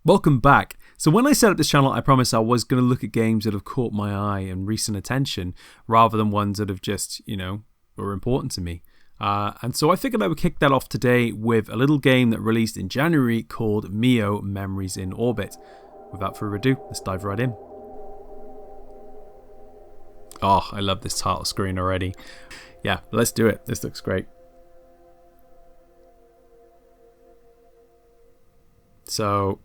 Welcome back. So when I set up this channel, I promised I was going to look at games that have caught my eye and recent attention rather than ones that have just, were important to me. And so I figured I would kick that off today with a little game that released in January called MIO Memories in Orbit. Without further ado, let's dive right in. Oh, I love this title screen already. Yeah, let's do it. This looks great. So...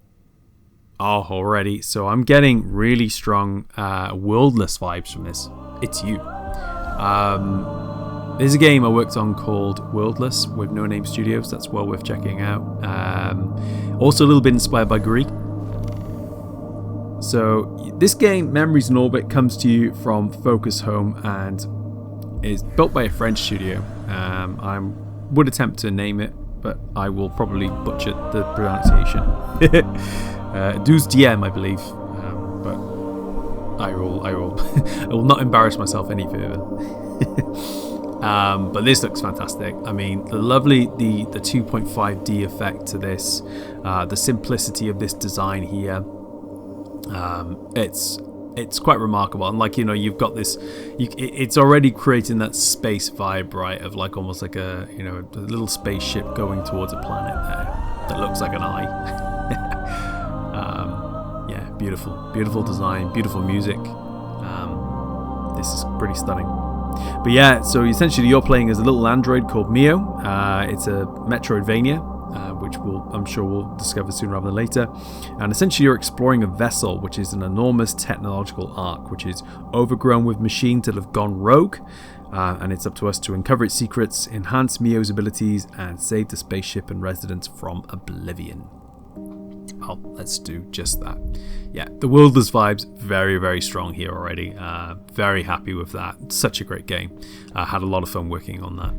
already. So I'm getting really strong worldless vibes from this. It's you. There's a game I worked on called Worldless with No Name Studios. That's well worth checking out. Also a little bit inspired by Greed. So this game, Memories in Orbit, comes to you from Focus Home and is built by a French studio. I would attempt to name it, but I will probably butcher the pronunciation. 12DM, I believe, but I will I will not embarrass myself any further. But this looks fantastic. I mean, the 2.5D effect to this, the simplicity of this design here, it's quite remarkable. And you've got this, it's already creating that space vibe, right? Of almost like a little spaceship going towards a planet there that looks like an eye. Yeah, beautiful design, beautiful music. This is pretty stunning. But yeah, so essentially you're playing as a little android called MIO. It's a Metroidvania, which I'm sure we'll discover sooner rather than later. And essentially you're exploring a vessel, which is an enormous technological ark, which is overgrown with machines that have gone rogue. And it's up to us to uncover its secrets, enhance MIO's abilities, and save the spaceship and residents from oblivion. Well, let's do just that. Yeah, the worldless vibes, very, very strong here already. Very happy with that. Such a great game. I had a lot of fun working on that.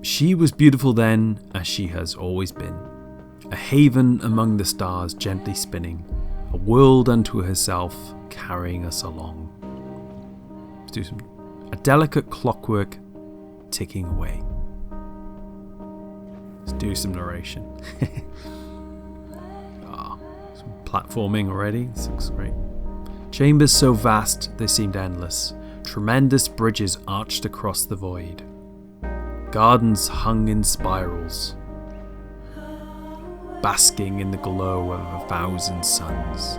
She was beautiful then, as she has always been. A haven among the stars gently spinning. A world unto herself, carrying us along. Let's do a delicate clockwork ticking away. Let's do some narration. Platforming already. This looks great. Chambers so vast they seemed endless. Tremendous bridges arched across the void. Gardens hung in spirals, basking in the glow of 1,000 suns.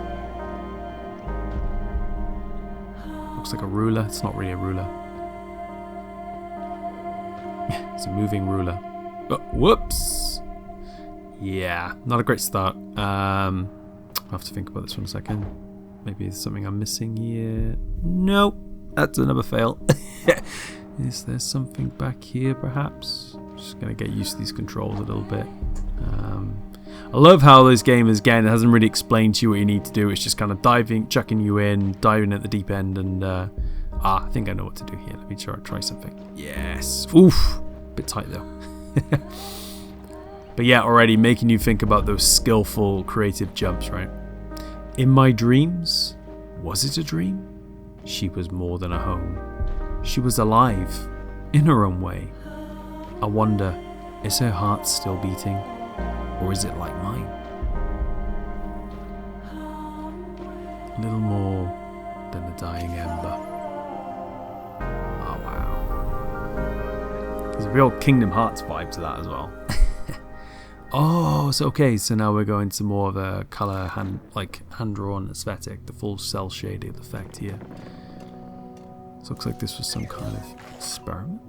Looks like a ruler. It's not really a ruler. It's a moving ruler. Oh, whoops. Yeah, not a great start. I'll have to think about this for a second. Maybe there's something I'm missing here. Nope, that's another fail. Is there something back here perhaps? Just going to get used to these controls a little bit. I love how this game is, again, it hasn't really explained to you what you need to do. It's just kind of chucking you in, diving at the deep end, and I think I know what to do here. Let me try something. Yes. Oof. Bit tight though. But yeah, already making you think about those skillful, creative jumps, right? In my dreams, was it a dream? She was more than a home. She was alive, in her own way. I wonder, is her heart still beating? Or is it like mine? A little more than a dying ember. Oh, wow. There's a real Kingdom Hearts vibe to that as well. Oh, so okay, so now we're going to more of a colour, hand-drawn aesthetic, the full cel-shaded effect here. This looks like this was some kind of experiment.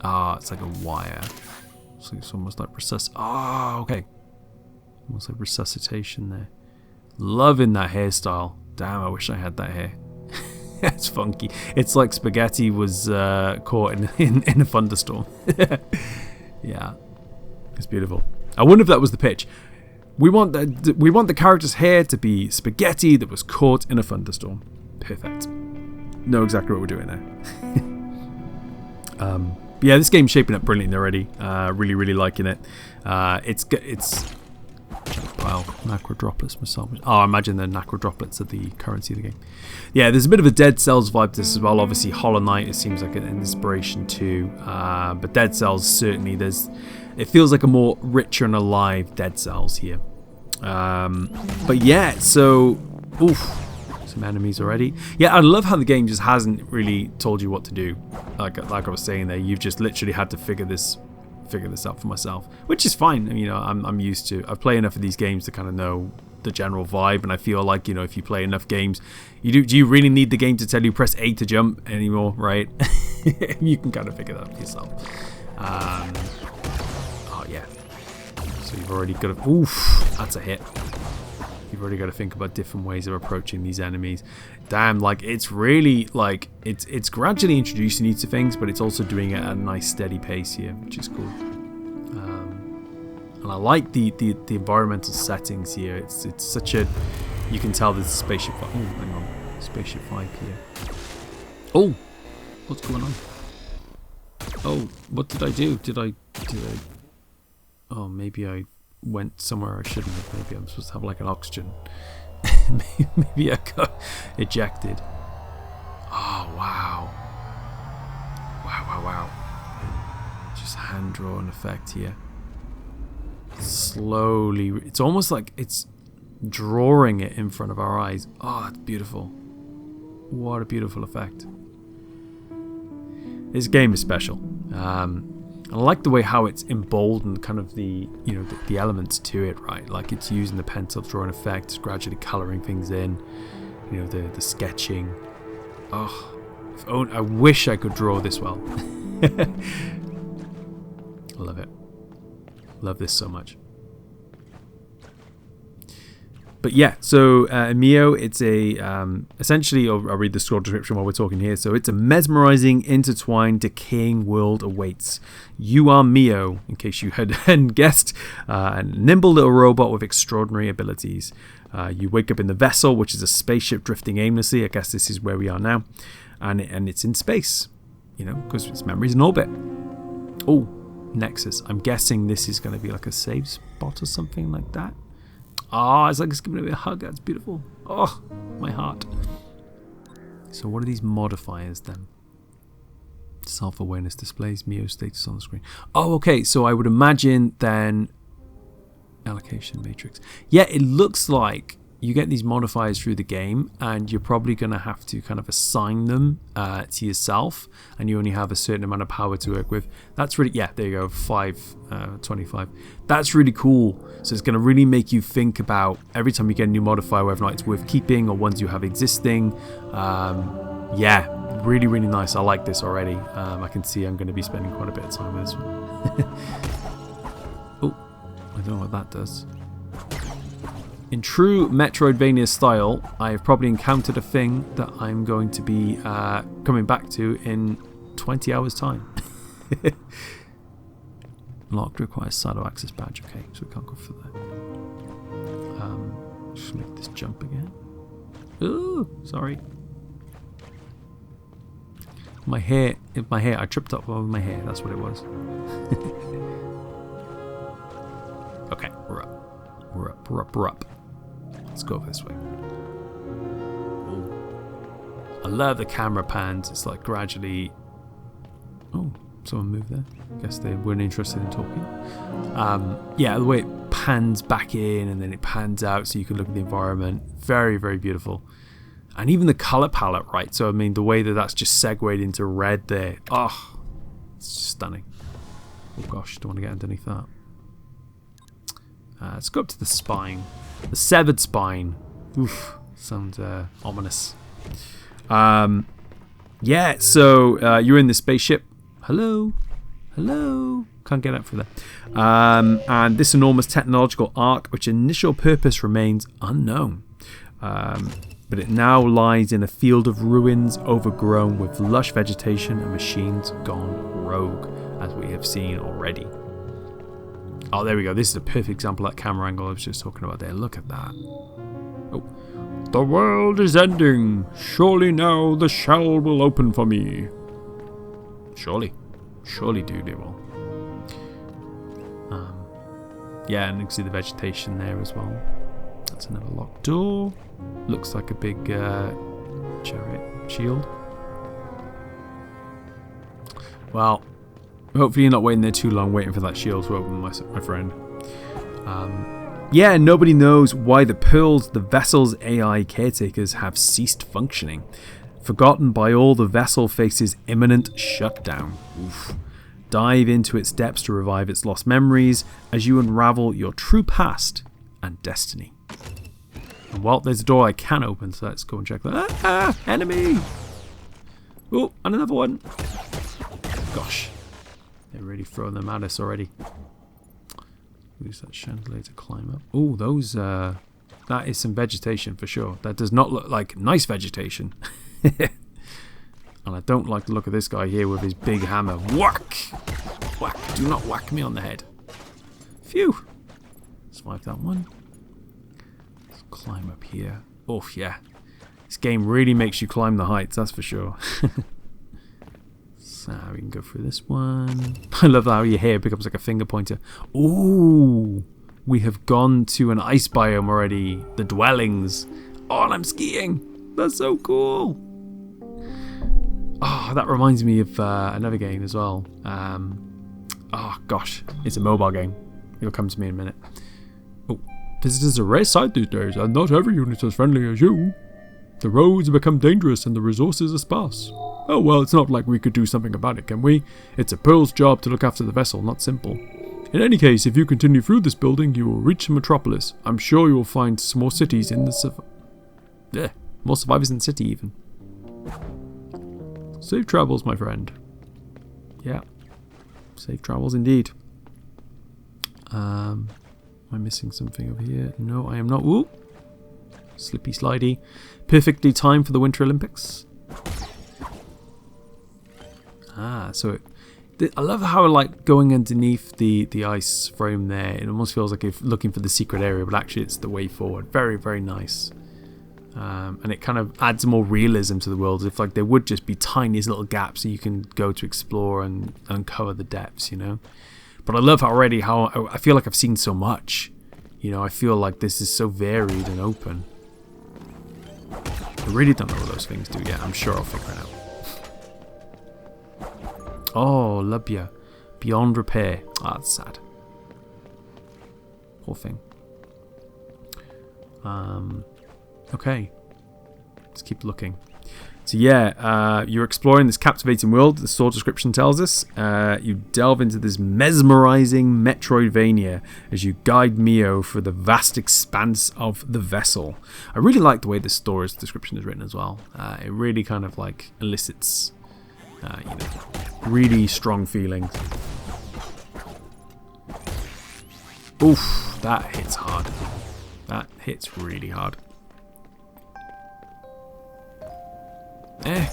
It's like a wire. So it's almost like okay. Almost like resuscitation there. Loving that hairstyle. Damn, I wish I had that hair. It's funky. It's like spaghetti was caught in a thunderstorm. Yeah. It's beautiful. I wonder if that was the pitch. We want the character's hair to be spaghetti that was caught in a thunderstorm. Perfect. Know exactly what we're doing there. Yeah, this game's shaping up brilliantly already. Really liking it. It's nacro droplets myself. Oh, I imagine the nacro droplets are the currency of the game. Yeah, there's a bit of a Dead Cells vibe to this as well. Obviously, Hollow Knight, it seems like an inspiration too. But Dead Cells, certainly, it feels like a more richer and alive Dead Cells here. But yeah, so oof, some enemies already. Yeah, I love how the game just hasn't really told you what to do. Like I was saying there, you've just literally had to figure this out for myself, which is fine. You know, I'm used to. I've played enough of these games to kind of know the general vibe, and I feel like, you know, if you play enough games, do you really need the game to tell you press A to jump anymore, right? You can kind of figure that out for yourself. Oh yeah. So you've already got to. Oof, that's a hit. You've already got to think about different ways of approaching these enemies. Damn, like it's really like it's gradually introducing you to things, but it's also doing it at a nice steady pace here, which is cool. And I like the environmental settings here. It's such a, you can tell there's a spaceship. Oh, hang on, spaceship vibe here. Oh, what's going on? Oh, what did I do? Did I? Oh, maybe I went somewhere I shouldn't have. Maybe I'm supposed to have like an oxygen. Maybe I got ejected. Oh, wow. Wow. Just hand drawn effect here. Slowly, it's almost like it's drawing it in front of our eyes. Oh, that's beautiful. What a beautiful effect. This game is special. I like the way how it's emboldened kind of the, you know, the elements to it, right? Like it's using the pencil drawing effect, gradually colouring things in, you know, the sketching. Oh, I wish I could draw this well. I love it. Love this so much. But yeah, so MIO, it's a essentially, I'll read the short description while we're talking here. So it's a mesmerizing, intertwined, decaying world awaits. You are MIO, in case you hadn't guessed, a nimble little robot with extraordinary abilities. You wake up in the vessel, which is a spaceship drifting aimlessly. I guess this is where we are now, and it's in space, you know, because its memory's in orbit. Oh, Nexus. I'm guessing this is going to be like a save spot or something like that. Oh, it's like it's giving me a hug. That's beautiful. Oh, my heart. So what are these modifiers then? Self-awareness displays MIO status on the screen. Oh, okay. So I would imagine then allocation matrix. Yeah, it looks like you get these modifiers through the game, and you're probably going to have to kind of assign them to yourself, and you only have a certain amount of power to work with. That's really, yeah, there you go, 25. That's really cool. So it's going to really make you think about every time you get a new modifier, whether or not it's worth keeping or ones you have existing. Yeah, really, really nice. I like this already. I can see I'm going to be spending quite a bit of time with this one. Oh, I don't know what that does. In true Metroidvania style, I have probably encountered a thing that I'm going to be coming back to in 20 hours' time. Locked requires silo access badge. Okay, so we can't go for that. Just make this jump again. Ooh, sorry. My hair. I tripped up over my hair. That's what it was. Okay, we're up. We're up. Let's go this way. Ooh. I love the camera pans. It's like gradually. Oh, someone moved there. Guess they weren't interested in talking. Yeah, the way it pans back in and then it pans out so you can look at the environment. Very, very beautiful. And even the color palette, right? So I mean, the way that that's just segued into red there. Oh, it's stunning. Oh gosh, don't want to get underneath that. Let's go up to the spine. The severed spine. Oof, sounds ominous. Yeah, so you're in the spaceship. Hello? Can't get up for that. And this enormous technological arc, which initial purpose remains unknown. But it now lies in a field of ruins overgrown with lush vegetation and machines gone rogue, as we have seen already. Oh, there we go. This is a perfect example of that camera angle I was just talking about there. Look at that. Oh. The world is ending. Surely now the shell will open for me. Surely, dude, it will. Yeah, and you can see the vegetation there as well. That's another locked door. Looks like a big chariot shield. Well, hopefully you're not waiting there too long waiting for that shield to open, my friend. Yeah, nobody knows why the Pearls, the vessel's AI caretakers, have ceased functioning. Forgotten by all, the vessel faces imminent shutdown. Oof. Dive into its depths to revive its lost memories as you unravel your true past and destiny. And well, there's a door I can open, so let's go and check that. Ah, enemy! Oh, and another one. Gosh, they're really throwing them at us already. Use that chandelier to climb up. Oh, those, that is some vegetation for sure. That does not look like nice vegetation. And I don't like the look of this guy here with his big hammer. Whack! Whack! Do not whack me on the head. Phew! Survived that one. Let's climb up here. Oh, yeah. This game really makes you climb the heights, that's for sure. So we can go through this one. I love how your hair becomes like a finger pointer. Ooh! We have gone to an ice biome already. The dwellings. Oh, and I'm skiing! That's so cool! Oh, that reminds me of another game as well. Oh gosh, it's a mobile game. It'll come to me in a minute. Oh, visitors are rare sight these days, and not every unit is as friendly as you. The roads have become dangerous and the resources are sparse. Oh well, it's not like we could do something about it, can we? It's a Pearl's job to look after the vessel, not simple. In any case, if you continue through this building, you will reach the metropolis. I'm sure you will find some more cities in the more survivors in the city even. Safe travels, my friend. Yeah. Safe travels indeed. Am I missing something over here? No, I am not. Ooh. Slippy slidey. Perfectly timed for the Winter Olympics. Ah, so I love how like going underneath the ice frame there, it almost feels like you're looking for the secret area, but actually it's the way forward. Very, very nice. And it kind of adds more realism to the world, if like there would just be tiniest little gaps that you can go to explore and uncover the depths, you know. But I love already how I feel like I've seen so much, you know. I feel like this is so varied and open. I really don't know what those things do yet. I'm sure I'll figure it out. Oh, Lubia, beyond repair. Ah, that's sad. Poor thing. Okay, let's keep looking. So yeah, you're exploring this captivating world, the store description tells us. You delve into this mesmerizing Metroidvania as you guide Mio through the vast expanse of the vessel. I really like the way the store's description is written as well. It really kind of like elicits, you know, really strong feelings. Oof, that hits hard. That hits really hard. I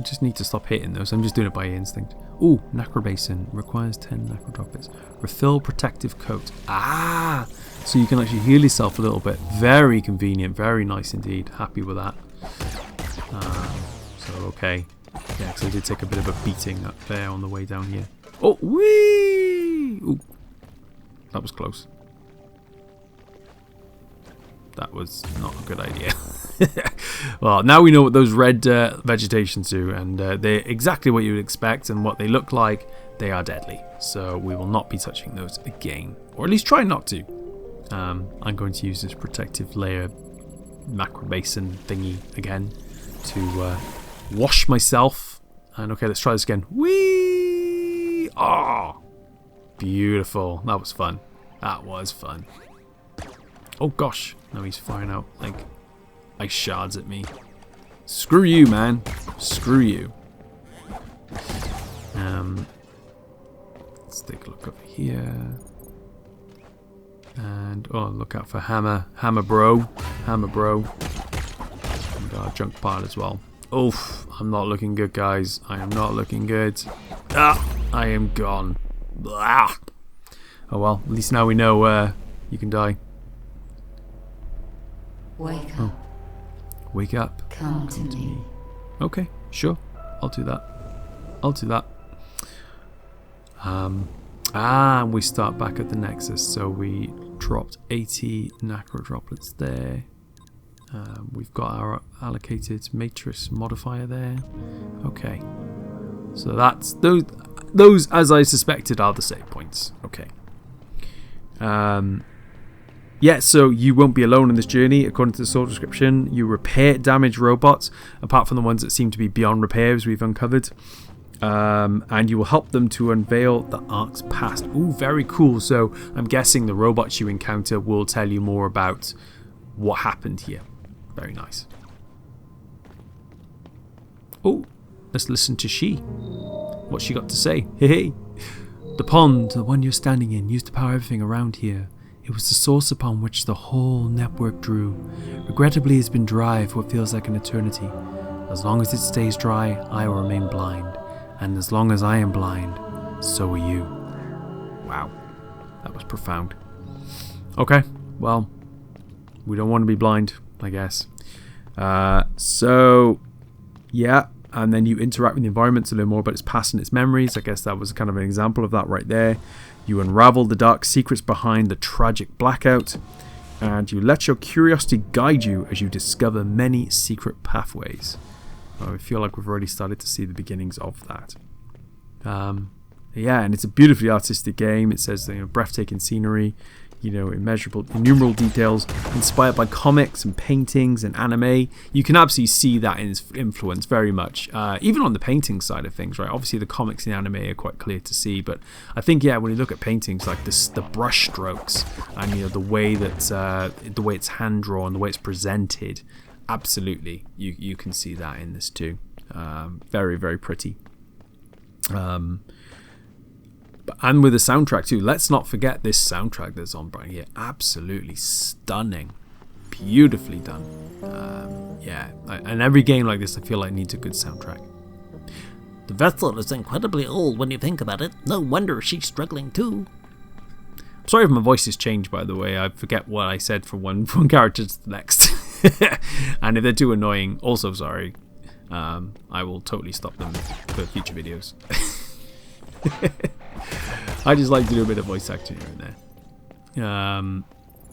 just need to stop hitting those. I'm just doing it by instinct. Ooh, Necro Basin. Requires 10 Necro Droplets. Refill protective coat. Ah! So you can actually heal yourself a little bit. Very convenient. Very nice indeed. Happy with that. So, okay. Yeah, because I did take a bit of a beating up there on the way down here. Oh, whee! Ooh. That was close. That was not a good idea. Well, now we know what those red vegetations do, and they're exactly what you would expect, and what they look like. They are deadly, so we will not be touching those again, or at least try not to. I'm going to use this protective layer macro basin thingy again to wash myself. And okay, let's try this again. Whee! Oh, beautiful. That was fun. That was fun. Oh gosh, now he's firing out like ice shards at me. Screw you, man. Screw you. Let's take a look over here. And oh, look out for hammer bro. And our junk part as well. Oof, I'm not looking good, guys. I am not looking good. Ah, I am gone. Blah. Oh well, at least now we know you can die. Wake up. Oh. Wake up. Come to me. Okay, sure. I'll do that. And we start back at the Nexus. So we dropped 80 Necro Droplets there. We've got our allocated matrix modifier there. Okay. So that's those as I suspected are the save points. Okay. yeah, so you won't be alone in this journey. According to the source description, you repair damaged robots, apart from the ones that seem to be beyond repair, as we've uncovered. And you will help them to unveil the Ark's past. Ooh, very cool. So I'm guessing the robots you encounter will tell you more about what happened here. Very nice. Oh, let's listen to she. What's she got to say? Hey. The pond, the one you're standing in, used to power everything around here. It was the source upon which the whole network drew. Regrettably, it's been dry for what feels like an eternity. As long as it stays dry, I will remain blind. And as long as I am blind, so are you. Wow, that was profound. Okay, well, we don't want to be blind, I guess. So, yeah, and then you interact with the environment to learn more about its past and its memories. I guess that was kind of an example of that right there. You unravel the dark secrets behind the tragic blackout, and you let your curiosity guide you as you discover many secret pathways. I feel like we've already started to see the beginnings of that. Yeah, and it's a beautifully artistic game. It says, breathtaking scenery, innumerable details, inspired by comics and paintings and anime. You can absolutely see that influence very much, even on the painting side of things, right? Obviously, the comics and anime are quite clear to see, but I think, yeah, when you look at paintings like this, the brush strokes and the way it's hand drawn, the way it's presented. Absolutely, you can see that in this too. Very, very pretty. And with the soundtrack too. Let's not forget this soundtrack that's on right here. Absolutely stunning, beautifully done. Yeah, and every game like this, I feel like needs a good soundtrack. The vessel is incredibly old when you think about it. No wonder she's struggling too. Sorry if my voice has changed, by the way. I forget what I said from one character to the next. And if they're too annoying, also sorry. I will totally stop them for future videos. I just like to do a bit of voice acting here and there.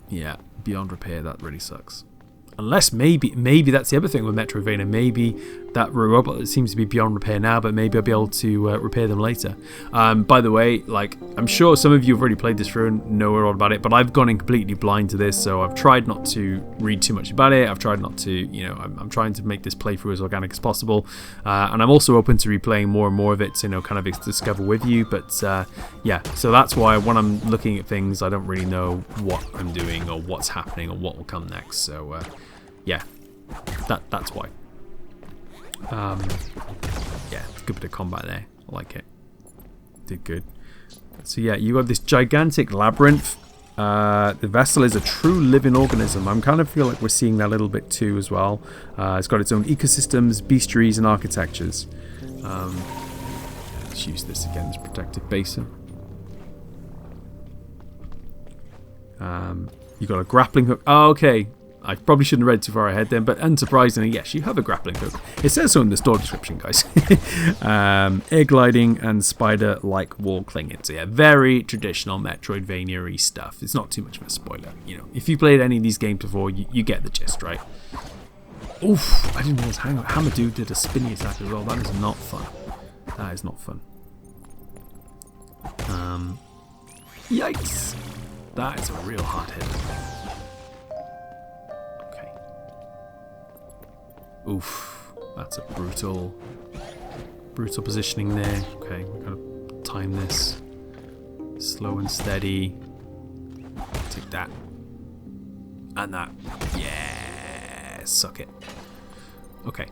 Yeah, beyond repair, that really sucks. Unless maybe that's the other thing with Metroidvania. Maybe that robot seems to be beyond repair now, but maybe I'll be able to repair them later. By the way, I'm sure some of you have already played this through and know all about it, but I've gone in completely blind to this, so I've tried not to read too much about it. I've tried not to, I'm trying to make this playthrough as organic as possible, and I'm also open to replaying more and more of it to, kind of discover with you. But yeah, so that's why when I'm looking at things, I don't really know what I'm doing or what's happening or what will come next. So. Yeah, that's why. Yeah, good bit of combat there. I like it. Did good. So yeah, you got this gigantic labyrinth. The vessel is a true living organism. I kind of feel like we're seeing that a little bit too as well. It's got its own ecosystems, bestiaries, and architectures. Let's use this again, this protective basin. You got a grappling hook. Oh, okay. I probably shouldn't have read too far ahead then, but unsurprisingly, yes, you have a grappling hook. It says so in the store description, guys. Air gliding and spider-like wall clinging. So yeah, very traditional Metroidvania-y stuff. It's not too much of a spoiler. If you played any of these games before, you get the gist, right? Oof, I didn't realize Hammer Dude did a spinny attack as well. That is not fun. That is not fun. Yikes. That is a real hard hit. Oof, that's a brutal positioning there. Okay, we're gonna time this. Slow and steady. Take that. And that. Yeah, suck it. Okay.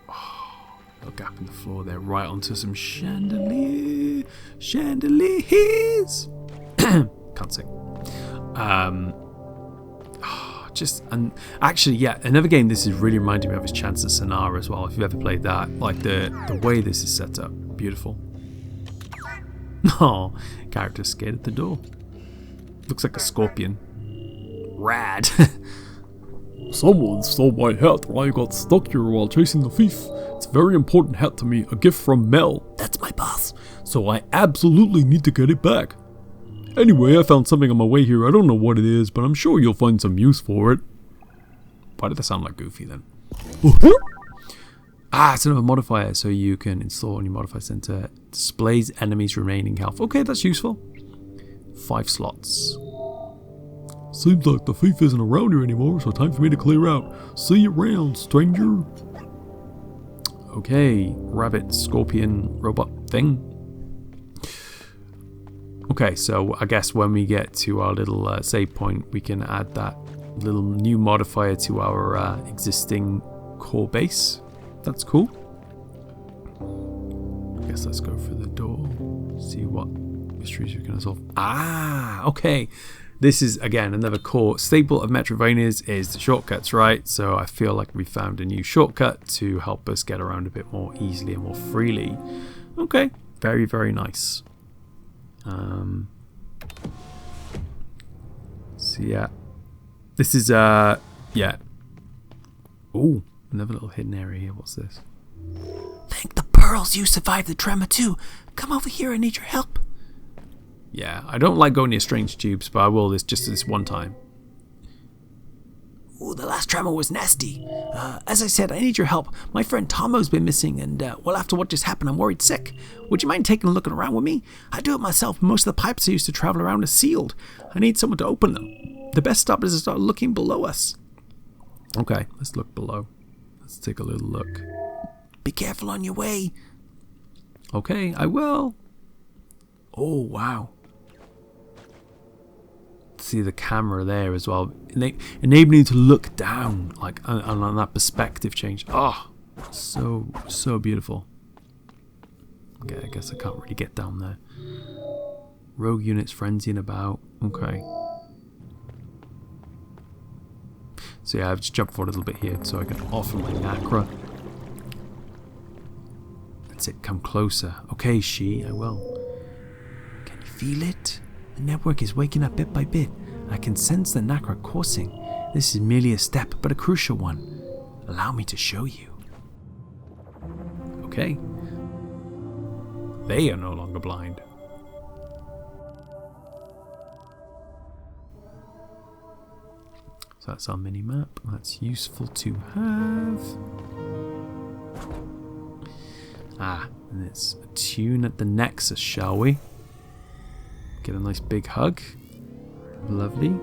Oh, a gap in the floor there, right onto some chandeliers. Can't sing. And actually, yeah, another game this is really reminding me of is Chance of Sonara as well. If you've ever played that, like the way this is set up, beautiful. Oh, character scared at the door. Looks like a scorpion. Rad. Someone stole my hat when I got stuck here while chasing the thief. It's a very important hat to me, a gift from Mel. That's my boss. So I absolutely need to get it back. Anyway, I found something on my way here. I don't know what it is, but I'm sure you'll find some use for it. Why did that sound like Goofy then? It's another modifier, so you can install on your modifier center. Displays enemies' remaining health. Okay, that's useful. 5 slots. Seems like the thief isn't around here anymore, so time for me to clear out. See you around, stranger. Okay, rabbit, scorpion, robot thing. Okay, so I guess when we get to our little save point, we can add that little new modifier to our existing core base. That's cool. I guess let's go for the door. See what mysteries we can solve. Ah, okay. This is, again, another core staple of Metroidvanias is the shortcuts, right? So I feel like we found a new shortcut to help us get around a bit more easily and more freely. Okay, very, very nice. So yeah, this is, yeah. Ooh, another little hidden area here. What's this? Thank the pearls you survived the trauma too. Come over here, I need your help. Yeah, I don't like going near strange tubes, but I will just this one time. Ooh, the last trauma was nasty. As I said, I need your help. My friend Tomo's been missing, and well, after what just happened, I'm worried sick. Would you mind taking a look around with me? I do it myself, but most of the pipes I used to travel around are sealed. I need someone to open them. The best step is to start looking below us. Okay, let's look below. Let's take a little look. Be careful on your way. Okay, I will. Oh, wow. See the camera there as well, enabling you to look down, like on that perspective change. Oh, so beautiful. Okay, I guess I can't really get down there. Rogue units frenzying about. Okay. So yeah, I've just jumped forward a little bit here so I can offer my Nacra. That's it, come closer. Okay, I will. Can you feel it? The network is waking up bit by bit. I can sense the Nacra coursing. This is merely a step, but a crucial one. Allow me to show you. Okay. They are no longer blind. So that's our mini map. That's useful to have. Ah, and let's attune at the Nexus, shall we? Get a nice big hug. Lovely.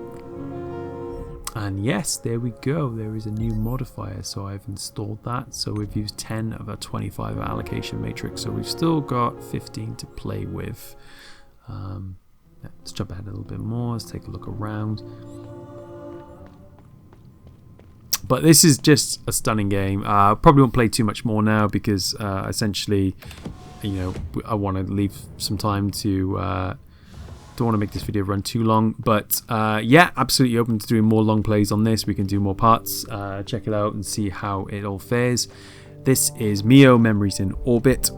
And yes, there we go. There is a new modifier, so I've installed that. So we've used 10 of our 25 allocation matrix, so we've still got 15 to play with. Let's jump ahead a little bit more. Let's take a look around. But this is just a stunning game. Probably won't play too much more now because essentially, you know, I want to leave some time to. Don't want to make this video run too long, but yeah, absolutely open to doing more long plays on this. We can do more parts. Check it out and see how it all fares. This is MIO Memories in Orbit.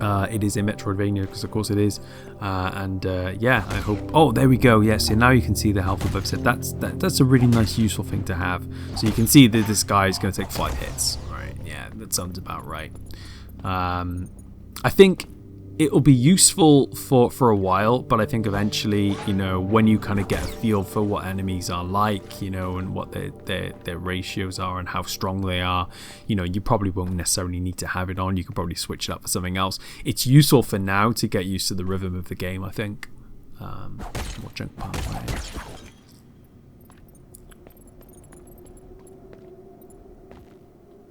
It is a Metroidvania because of course it is, and yeah, I hope. Oh, there we go. Yes, so now you can see the health of I've said. That's a really nice, useful thing to have. So you can see that this guy is going to take 5 hits. Right? Yeah, that sounds about right. I think it will be useful for a while, but I think eventually, you know, when you kind of get a feel for what enemies are like, you know, and what their ratios are and how strong they are, you know, you probably won't necessarily need to have it on. You could probably switch it up for something else. It's useful for now to get used to the rhythm of the game, I think. More junk pathway.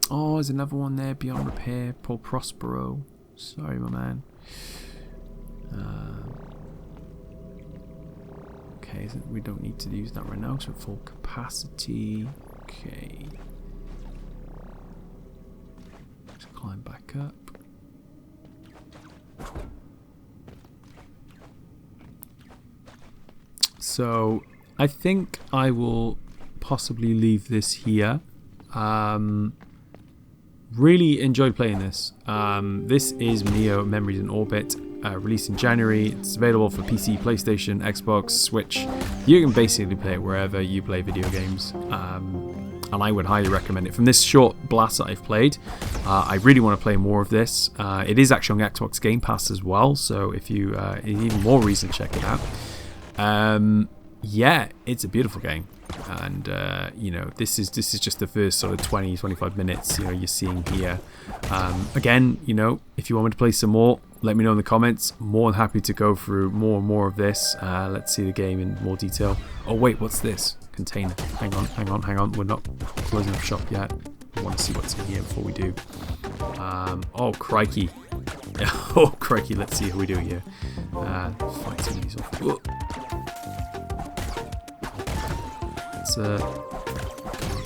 Oh, there's another one there, beyond repair. Poor Prospero. Sorry, my man. Okay, so we don't need to use that right now because we're at full capacity. Okay. Let's climb back up. So I think I will possibly leave this here. Really enjoyed playing this. This is MIO Memories in Orbit, released in January. It's available for PC, PlayStation, Xbox, Switch. You can basically play it wherever you play video games, and I would highly recommend it. From this short blast that I've played, I really want to play more of this. It is actually on Xbox Game Pass as well, so if you even more reason to check it out. Yeah, it's a beautiful game. And you know, this is just the first sort of 20-25 minutes, you know, you're seeing here. Again, you know, if you want me to play some more, let me know in the comments. More than happy to go through more and more of this. Let's see the game in more detail. Oh wait, what's this? Container. Hang on. We're not closing up shop yet. I want to see what's in here before we do. Oh crikey. Oh crikey, let's see how we do here. Fight some of these off. Whoa. Let's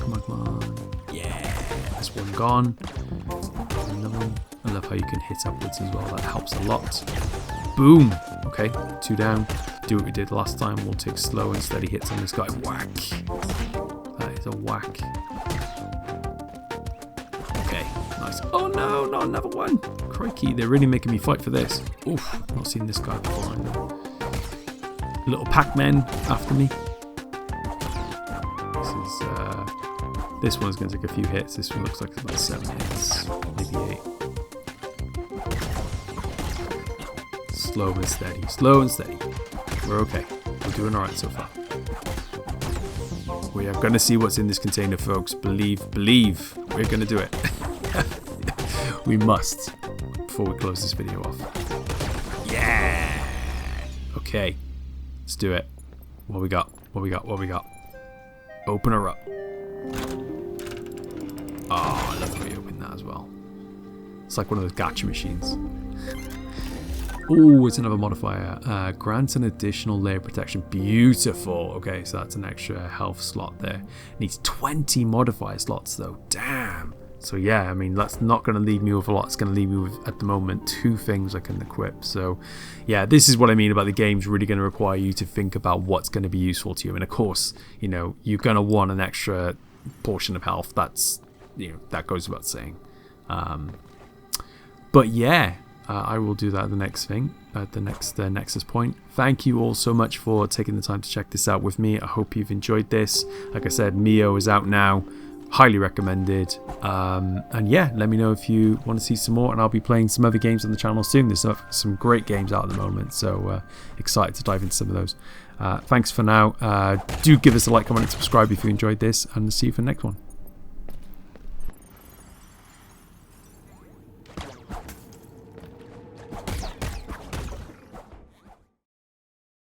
come on. Yeah, that's one gone. Another one. I love how you can hit upwards as well. That helps a lot. Boom. Okay, 2 down. Do what we did last time. We'll take slow and steady hits on this guy. Whack. That is a whack. Okay, nice. Oh no, not another one. Crikey, they're really making me fight for this. Oof, not seen this guy before. I know. Little Pac-Man after me. This one's going to take a few hits. This one looks like it's about 7 hits, maybe 8. Slow and steady. Slow and steady. We're okay. We're doing alright so far. We are going to see what's in this container, folks. Believe. We're going to do it. We must. Before we close this video off. Yeah! Okay. Let's do it. What we got? Open her up. Oh, I love the way you open that as well. It's like one of those gacha machines. Oh, it's another modifier. Grants an additional layer of protection. Beautiful. Okay, so that's an extra health slot there. Needs 20 modifier slots though. Damn. So yeah, I mean, that's not going to leave me with a lot. It's going to leave me with, at the moment, 2 things I can equip. So yeah, this is what I mean about the game's really going to require you to think about what's going to be useful to you. And of course, you know, you're going to want an extra portion of health. That's, you know, that goes without saying. But yeah, I will do that at the next thing, at the next Nexus point. Thank you all so much for taking the time to check this out with me. I hope you've enjoyed this. Like I said, MIO is out now. Highly recommended. And yeah, let me know if you want to see some more, and I'll be playing some other games on the channel soon. There's some great games out at the moment, so excited to dive into some of those. Thanks for now. Do give us a like, comment, and subscribe if you enjoyed this, and see you for the next one.